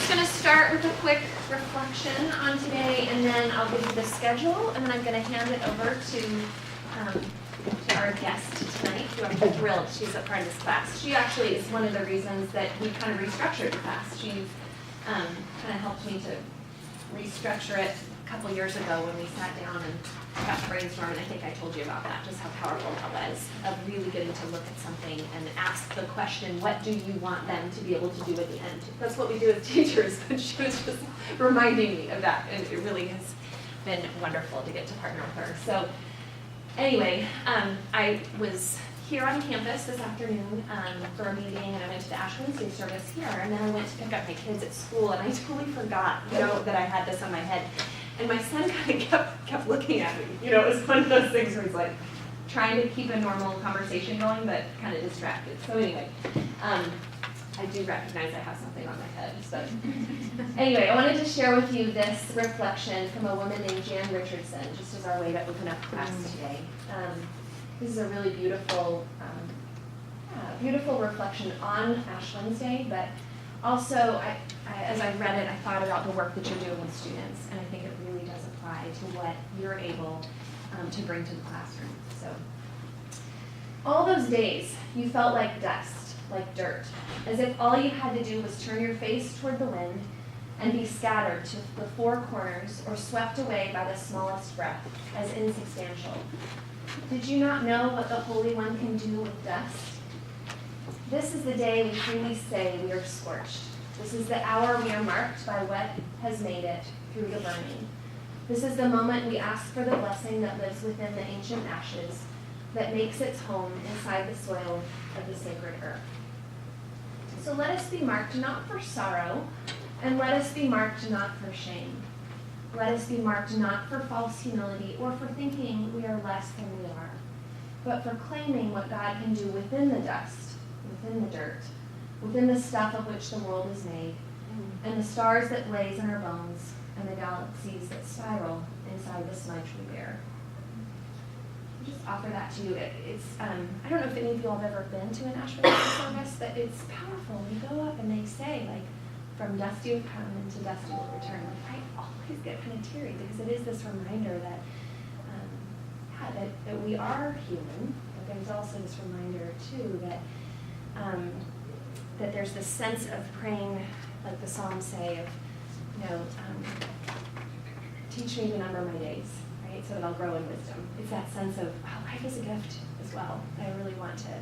just going to start with a quick reflection on today, and then I'll give you the schedule, and then I'm going to hand it over to our guest tonight, who I'm thrilled she's a part of this class. She actually is one of the reasons that we kind of restructured the class. She kind of helped me to restructure it a couple years ago when we sat down and got to brainstorm, and I think I told you about that, just how powerful that was, of really getting to look at something and ask the question, what do you want them to be able to do at the end? That's what we do as teachers, but she was just reminding me of that, and it really has been wonderful to get to partner with her. So anyway, I was here on campus this afternoon for a meeting, and I went to the Ash Wednesday service here, and then I went to pick up my kids at school, and I totally forgot, that I had this on my head. And my son kind of kept looking at me. It was one of those things where he's like trying to keep a normal conversation going, but kind of distracted. So anyway, I do recognize I have something on my head. So anyway, I wanted to share with you this reflection from a woman named Jan Richardson, just as our way to open up class today. This is a really beautiful, beautiful reflection on Ash Wednesday, but also, as I read it, I thought about the work that you're doing with students, and I think it really does apply to what you're able to bring to the classroom. So, all those days, you felt like dust, like dirt, as if all you had to do was turn your face toward the wind and be scattered to the four corners or swept away by the smallest breath, as insubstantial. Did you not know what the Holy One can do with dust? This is the day we freely say we are scorched. This is the hour we are marked by what has made it through the burning. This is the moment we ask for the blessing that lives within the ancient ashes, that makes its home inside the soil of the sacred earth. So let us be marked not for sorrow, and let us be marked not for shame. Let us be marked not for false humility or for thinking we are less than we are, but for claiming what God can do within the dust, within the dirt, within the stuff of which the world is made, and the stars that blaze in our bones, and the galaxies that spiral inside the smudge we bear. I'll just offer that to you. It's I don't know if any of you have ever been to an Ash Wednesday service, but it's powerful. You go up and they say, like, from dust you have come and to dust you will return. I always get kind of teary because it is this reminder that that we are human, but there's also this reminder too that that there's this sense of praying, like the Psalms say, of, teach me to number my days, right, so that I'll grow in wisdom. It's that sense of, wow, life is a gift as well. I really want to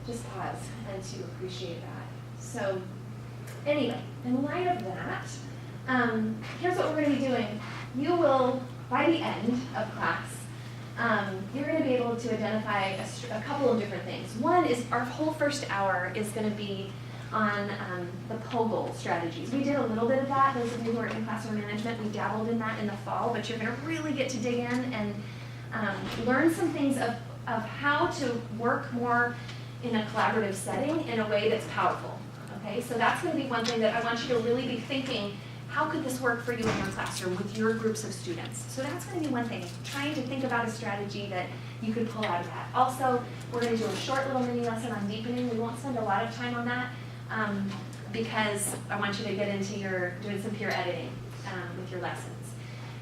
just pause and to appreciate that. So anyway, in light of that, here's what we're going to be doing. You will, by the end of class, you're going to be able to identify a couple of different things. One is our whole first hour is going to be on the POGIL strategies. We did a little bit of that. Those of you who are in classroom management, we dabbled in that in the fall, but you're going to really get to dig in and learn some things of how to work more in a collaborative setting in a way that's powerful. Okay, so that's going to be one thing that I want you to really be thinking, how could this work for you in your classroom with your groups of students? So that's going to be one thing, trying to think about a strategy that you could pull out of that. Also, we're going to do a short little mini lesson on deepening. We won't spend a lot of time on that because I want you to get into doing some peer editing with your lessons.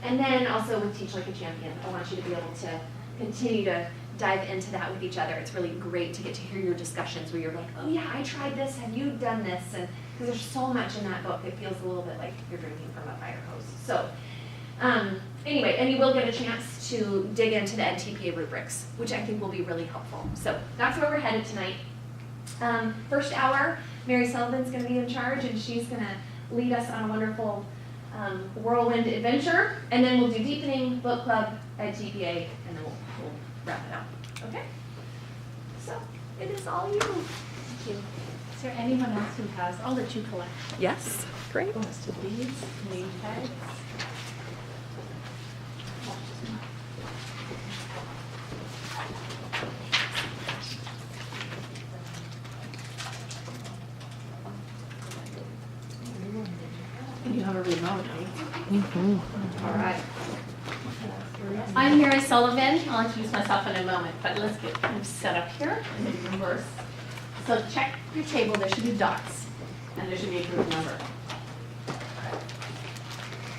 And then also with Teach Like a Champion, I want you to be able to continue to dive into that with each other. It's really great to get to hear your discussions where you're like, oh yeah, I tried this, have you done this? And because there's so much in that book, it feels a little bit like you're drinking from a fire hose. So anyway, and you will get a chance to dig into the NTPA rubrics, which I think will be really helpful. So that's where we're headed tonight. First hour, Mary Sullivan's going to be in charge, and she's going to lead us on a wonderful whirlwind adventure. And then we'll do deepening, book club, NTPA, and then we'll wrap it up. Okay? So it is all you. Thank you. Is there anyone else who has, I'll let you collect. Yes, great. Most of these name tags. You have a remote, eh? All right. I'm Mary Sullivan. I'll introduce myself in a moment, but let's get kind of set up here and then reverse. So check your table, there should be dots. and there should be a group number.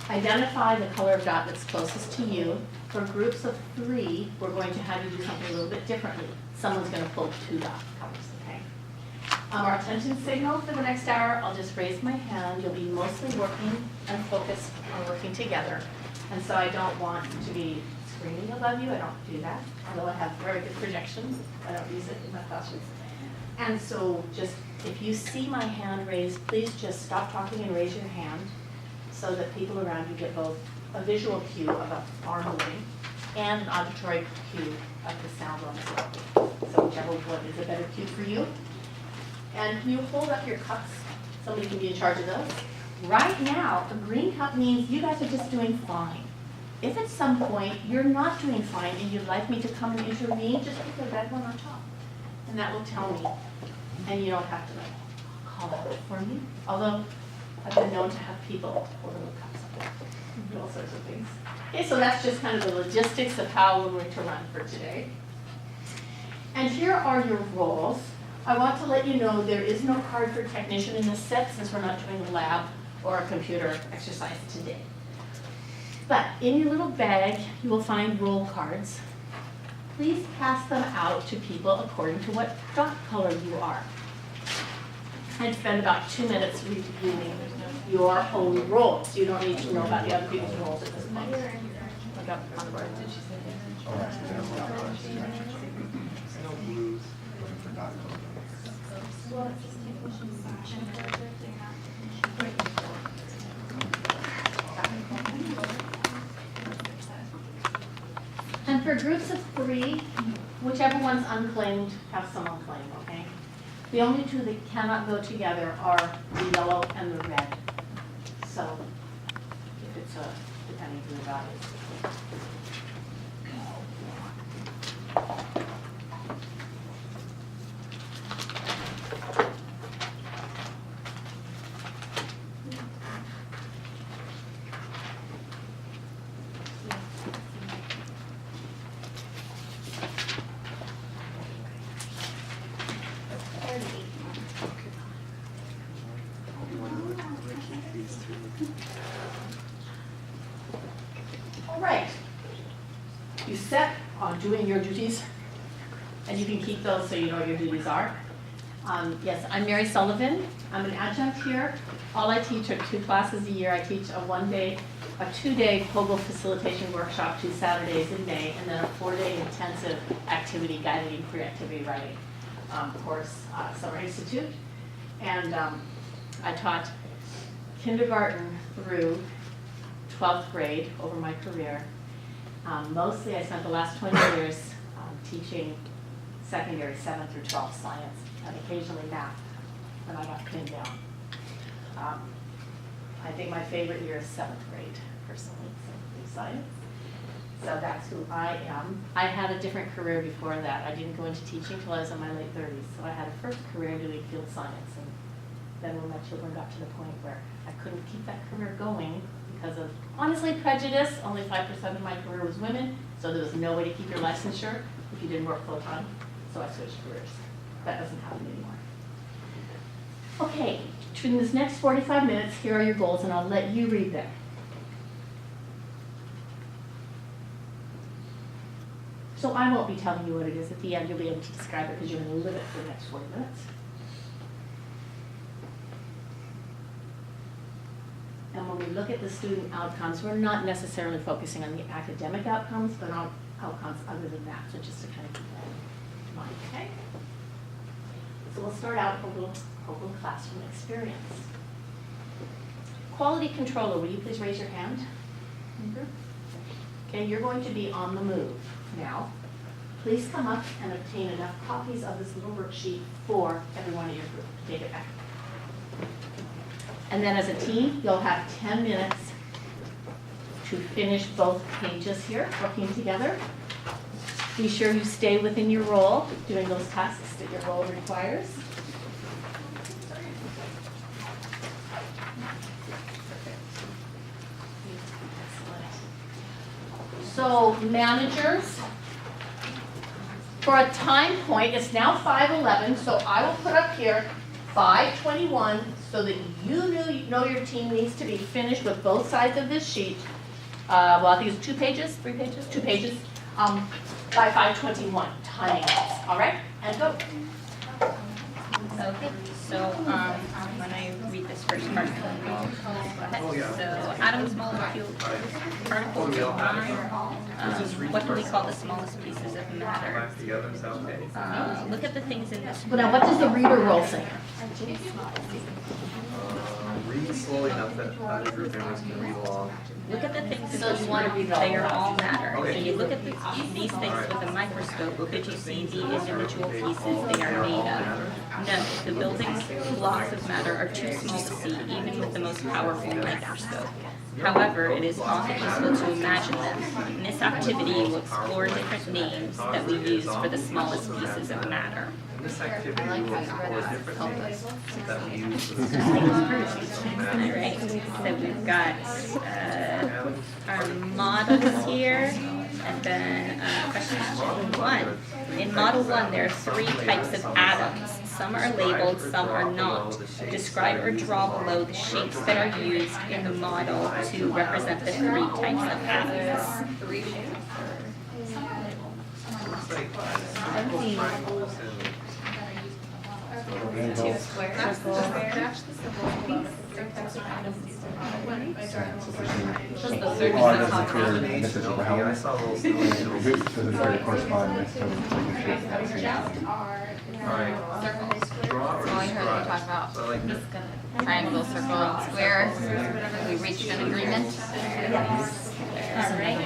Identify the color dot that's closest to you. For groups of 3, we're going to have you do something a little bit differently. Someone's going to pull 2 dot colors, okay? Our attention signal for the next hour, I'll just raise my hand. You'll be mostly working and focused on working together. And so I don't want to be screaming above you. I don't do that. Although I have very good projections, I don't use it in my classrooms. And so just, if you see my hand raised, please just stop talking and raise your hand so that people around you get both a visual cue of an arm moving and an auditory cue of the sound on the floor. So whichever one is a better cue for you. And can you hold up your cups? Somebody can be in charge of those. Right now, a green cup means you guys are just doing fine. If at some point you're not doing fine and you'd like me to come and intervene, just put the red one on top. And that will tell me. And you don't have to like call out for me. Although I've been known to have people hold little cups up and do all sorts of things. Okay, so that's just kind of the logistics of how we're going to run for today. And here are your roles. I want to let you know there is no card for technician in this set since we're not doing a lab or a computer exercise today. But in your little bag, you will find roll cards. Please pass them out to people according to what dot color you are. And spend about 2 minutes reviewing your own roles. You don't need to know about the other people's roles at this point. Look up on the board. And for groups of 3, whichever one's unclaimed, have someone claim, okay? The only 2 that cannot go together are the yellow and the red. So, if it's a, depending who the dot is. All right. You set on doing your duties, and you can keep those so you know what your duties are. Yes, I'm Mary Sullivan. I'm an adjunct here. All I teach are 2 classes a year. I teach a 2-day POGIL facilitation workshop 2 Saturdays in May, and then a 4-day intensive activity guided inquiry activity writing course, Summer Institute. And I taught kindergarten through 12th grade over my career. Mostly I spent the last 20 years teaching secondary 7 through 12 science and occasionally math when I got pinned down. I think my favorite year is 7th grade, personally, science. So that's who I am. I had a different career before that. I didn't go into teaching until I was in my late 30s. So I had a first career doing field science. And then when my children got to the point where I couldn't keep that career going because of, honestly, prejudice, only 5% of my career was women. So there was no way to keep your licensure if you didn't work full time. So I switched careers. That doesn't happen anymore. Okay, in this next 45 minutes, here are your goals, and I'll let you read them. So I won't be telling you what it is. At the end, you'll be able to describe it because you're going to live it for the next 40 minutes. And when we look at the student outcomes, we're not necessarily focusing on the academic outcomes, but on outcomes other than that. So just to kind of keep that in mind, okay? So we'll start out with a little classroom experience. Quality controller, will you please raise your hand? Okay, you're going to be on the move now. Please come up and obtain enough copies of this little worksheet for everyone in your group. Take it back. And then as a team, you'll have 10 minutes to finish both pages here, working together. Be sure you stay within your role, doing those tasks that your role requires. So managers, for a time point, it's now 5:11, so I will put up here 5:21, so that you know your team needs to be finished with both sides of this sheet. Well, I think it's 2 pages, 3 pages, 2 pages, by 5:21, timing wise, all right? And go. Okay, so when I read this first part, go ahead. So atoms, molecules, particles of matter. What do we call the smallest pieces of matter? Look at the things in this. But now, what does the reader role say? Read slowly enough that other group members can read along. Look at the things in So this you wanna group. read it all. They are all matter. Okay. When you look at these things with a microscope, could you see the individual pieces they are made of? No, the building blocks of matter are too small to see, even with the most powerful microscope. However, it is often useful to imagine them. In this activity, we'll explore different names that we use for the smallest pieces of matter. In this activity, we will explore different names that we use for the smallest pieces of matter. Alright, so we've got our models here, and then question 1. In model 1, there are 3 types of atoms. Some are labeled, some are not. Describe or draw below the shapes that are used in the model to represent the 3 types of atoms. Looks like circles, triangles, and Two squares. Match the symbol. combination. Okay, I saw those. Does it already correspond next to the shape? Alright. Draw or Oh, I heard you describe. talk about So I like this. triangle, circle, and square. We reached an agreement. Alright.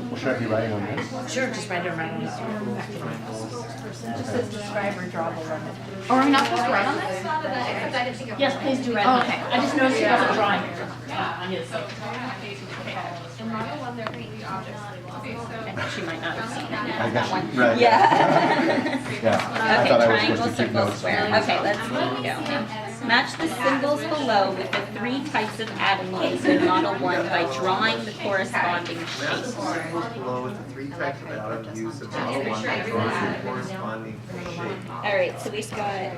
Well, should I be writing on this? Sure, just write it around. Just says describe or draw below. Or are we not supposed to write on this? Except I didn't think of. Yes, please do write Oh, on it. okay. I just noticed he wasn't drawing it. On his. In model 1, there are 3 objects. She might not have seen it. I guess, right. Yeah. Yeah. I Okay, thought I was triangle, supposed to keep circle, notes. square. Okay, let's keep going. Match the symbols below with the 3 types of atom used in Model 1 by drawing the corresponding Match shapes. the symbols below with the 3 types of atoms used in model 1 by drawing the corresponding shape. Alright, so we've got